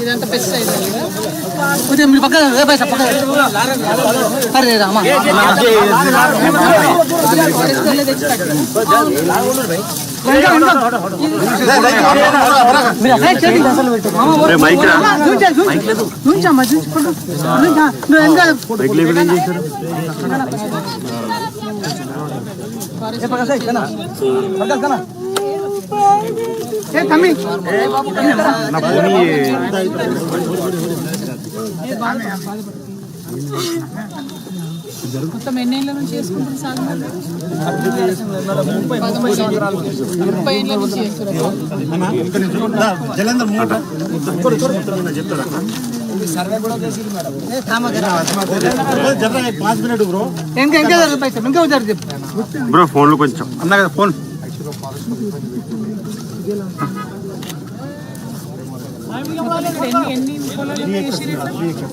ఇదంతా పెస్టిసైడ్ మీరు పక్క అరే రామా మొత్తం ఎన్నేళ్ళ నుంచి చేసుకుంటారు సార్? 30 ఏళ్ళ నుంచి చేస్తారు. బ్రో ఫోన్లో కొంచెం అన్నా కదా ఫోన్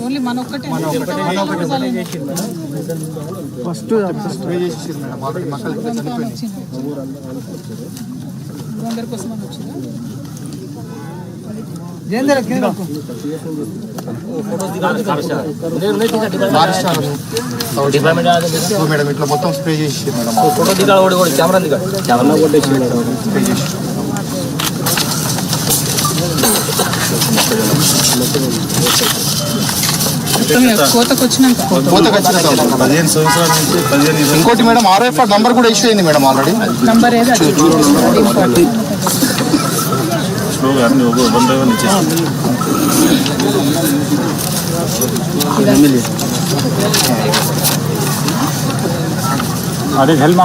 ఓన్లీ మన ఒక్కటే ఫస్ట్ అందరి కోసం అని వచ్చిందా? మేడం ఇట్లా మొత్తం స్ప్రే చేసి మేడం ఫోటో దిగాడు కెమెరా కొట్టేసి స్ప్రే చేసి ఇంకోటి మేడం RFR నంబర్ కూడా ఇష్యూ అయింది మేడం ఆల్రెడీ. నంబర్ అదే హెల్మా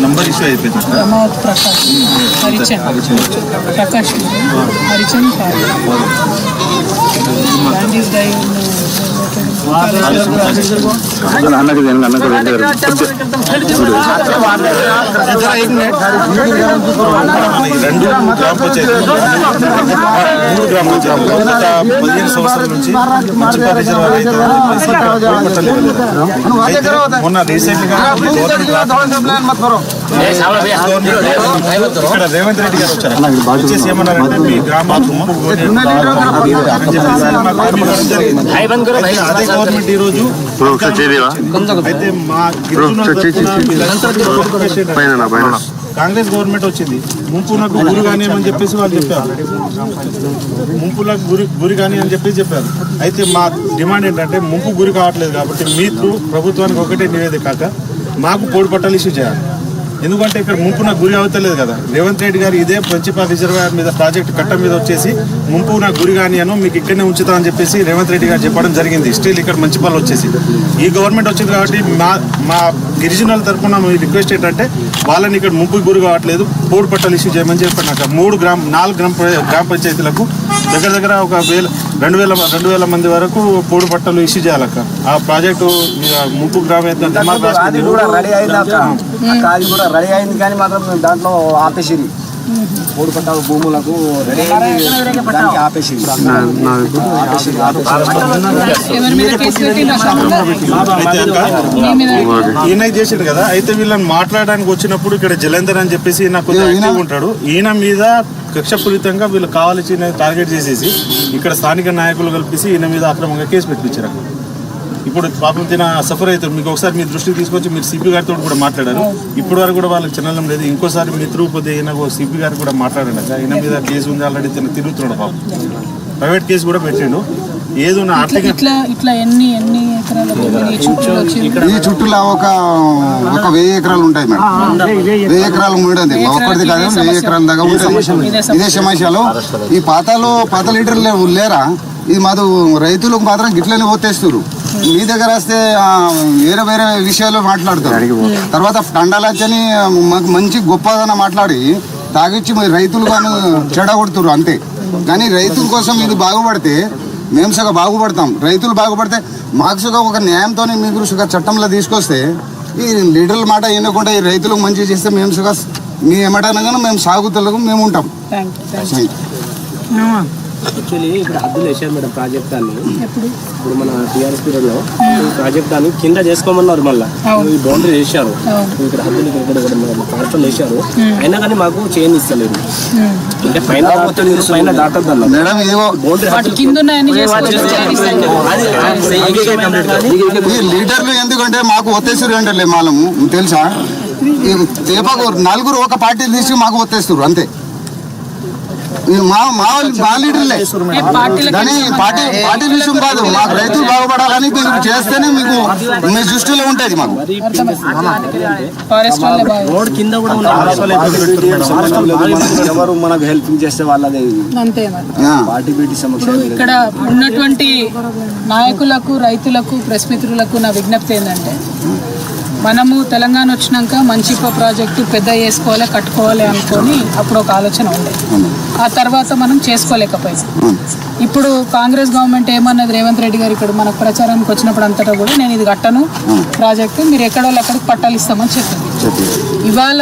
నంబర్ ఇష్యూ అయిపోయింది. ప్రకాష్ హరిచంద్ రెండు గ్రామ పంచాయతీ 3 గ్రామ పంచాయతీ 15 సంవత్సరాల నుంచి మున్సిపల్ రిజర్వాయర్ అయితే మొన్న రీసెంట్ గా ఇక్కడ రేవంత్ రెడ్డి గారు వచ్చారు. వచ్చేసి ఏమన్నారంటే మీ గ్రామాలకు అదే గవర్నమెంట్ ఈ రోజు అయితే మా కాంగ్రెస్ గవర్నమెంట్ వచ్చింది. ముంపునకు గురి కానీ అని చెప్పేసి వాళ్ళు చెప్పారు. ముంపులకు గురి కానీ అని చెప్పారు. అయితే మా డిమాండ్ ఏంటంటే ముంపు గురి కావట్లేదు కాబట్టి మీరు ప్రభుత్వానికి ఒకటే నివేదిక కాక మాకు పోడు పట్టాలు ఇష్యూ చేయాలి. ఎందుకంటే ఇక్కడ ముంపునకు గురి అవుతలేదు కదా. రేవంత్ రెడ్డి గారు ఇదే ప్రిన్సిపల్ రిజర్వాయర్ మీద ప్రాజెక్టు కట్ట మీద వచ్చేసి ముంపు నాకు గురి కానీ అను మీకు ఇక్కడనే ఉంచుతా అని చెప్పేసి రేవంత్ రెడ్డి గారు చెప్పడం జరిగింది. స్టిల్ ఇక్కడ మంచిపాలు వచ్చేసి ఈ గవర్నమెంట్ వచ్చింది కాబట్టి మా గిరిజనుల తరఫున మీ రిక్వెస్ట్ ఏంటంటే వాళ్ళని ఇక్కడ ముంపుకు గురి కావట్లేదు, పోడు పట్టాలు ఇష్యూ చేయమని చెప్పినాక 4 గ్రామ పంచాయతీలకు దగ్గర ఒక 2,000 మంది వరకు పోడు పట్టాలు ఇష్యూ చేయాలక్క. ఆ ప్రాజెక్టు ముంపు గ్రామ రెడీ అయింది కానీ మాత్రం దాంట్లో ఆపేసిరి. మూడు పట్టాల భూములకు రెడీ అయింది, దానికి ఆపేసి ఈయన చేసిండు కదా. అయితే వీళ్ళని మాట్లాడడానికి వచ్చినప్పుడు ఇక్కడ జలంధర్ అని చెప్పేసి నాకు ఉంటాడు. ఈయన మీద కక్షపూరితంగా వీళ్ళు కావాల్సి టార్గెట్ చేసేసి ఇక్కడ స్థానిక నాయకులు కల్పిసి ఈయన మీద అక్రమంగా కేసు పెట్టించారు. ఇప్పుడు పాపం తిన సఫర్ అవుతారు. మీకు ఒకసారి మీ దృష్టికి తీసుకొచ్చి మీరు సిపి గారితో కూడా మాట్లాడారు. ఇప్పటి వరకు కూడా వాళ్ళకి చిన్నలం లేదు. ఇంకోసారి మీ తిరుగుపోతే ఈయన సిపి గారు కూడా మాట్లాడండి. ఈయన మీద కేసు ఉంది, ఆల్రెడీ తిరుగుతున్నాడు పాపం. ప్రైవేట్ కేసు కూడా పెట్టిండు. ఏదో ఈ చుట్టూలో ఒక 1000 ఎకరాలు ఉంటాయి మేడం. 1000 ఎకరాలు ఉండదు, ఒక్కడిది కాదు, 1000 ఎకరాల దాకా ఉంటాయి. ఇదే సమస్యలో ఈ పాత లీటర్లు లేరా, ఇది మాకు రైతులకు మాత్రం గిట్లనే పోతేస్తారు. మీ దగ్గర వస్తే వేరే విషయాలు మాట్లాడతారు. తర్వాత దండాలచ్చని మాకు మంచి గొప్పదన మాట్లాడి తాగిచ్చి రైతులు కానీ చెడగొడుతురు అంతే. కానీ రైతుల కోసం ఇది బాగుపడితే మేము సగ బాగుపడతాం. రైతులు బాగుపడితే మాకు సగ ఒక న్యాయంతో మీకు సగ చట్టంలో తీసుకొస్తే ఈ లీడర్ల మాట వినకుండా ఈ రైతులకు మంచి చేస్తే మేము సగ మీ ఏమంటానగానే మేము సాగుతలకు మేము ఉంటాం. Thank you thank thank you. You. Actually ఇప్పుడు హద్దులు వేసారు మేడం ప్రాజెక్ట్ దాన్ని. ఎప్పుడు ఇప్పుడు మన టీఆర్ఎస్ పీరియడ్లో ప్రాజెక్ట్ దాన్ని కింద చేసుకోమన్నారు. మళ్ళీ ఈ బౌండరీ వేసారు. ఇక్కడ హద్దులు ఇక్కడ పార్సల్ వేసారు. అయినా కానీ మాకు చేంజ్ ఇస్తలేదు. అంటే పైన పైన డాక్టర్ దాన్ని మేడం ఇదిగో వాటి కింద ఉన్నాయని ఈ లీడర్లు ఎందుకంటే మాకు ఒత్తేస్తారు అంటే మాలము తెలుసా, ఈ తేపకు నలుగురు ఒక పార్టీ తీసి మాకు ఒత్తేస్తారు అంతే. మా లీడర్లే కానీ పార్టీ విషయం కాదు. మాకు రైతులు బాగుపడాలని మీరు చేస్తేనే మీకు మీ దృష్టిలో ఉంటుంది. మాకు ఫారెస్ట్ వాళ్ళే బాగా రోడ్ కింద కూడా ఎవరు మనకు హెల్పింగ్ చేస్తే వాళ్ళదే అంతే మరి. పార్టీ బీటీ సమస్య. ఇప్పుడు ఇక్కడ ఉన్నటువంటి నాయకులకు రైతులకు ప్రెస్ మిత్రులకు నా విజ్ఞప్తి ఏంటంటే, మనము తెలంగాణ వచ్చినాక మంచి ప్రాజెక్టు పెద్ద చేసుకోవాలి కట్టుకోవాలి అనుకొని అప్పుడు ఒక ఆలోచన ఉండే. ఆ తర్వాత మనం చేసుకోలేకపోయాం. ఇప్పుడు కాంగ్రెస్ గవర్నమెంట్ ఏమన్నది, రేవంత్ రెడ్డి గారు ఇక్కడ మనకు ప్రచారానికి వచ్చినప్పుడు అంతటా కూడా నేను ఇది కట్టను ప్రాజెక్టు, మీరు ఎక్కడో అక్కడికి పట్టాలు ఇస్తామని చెప్పింది. ఇవాళ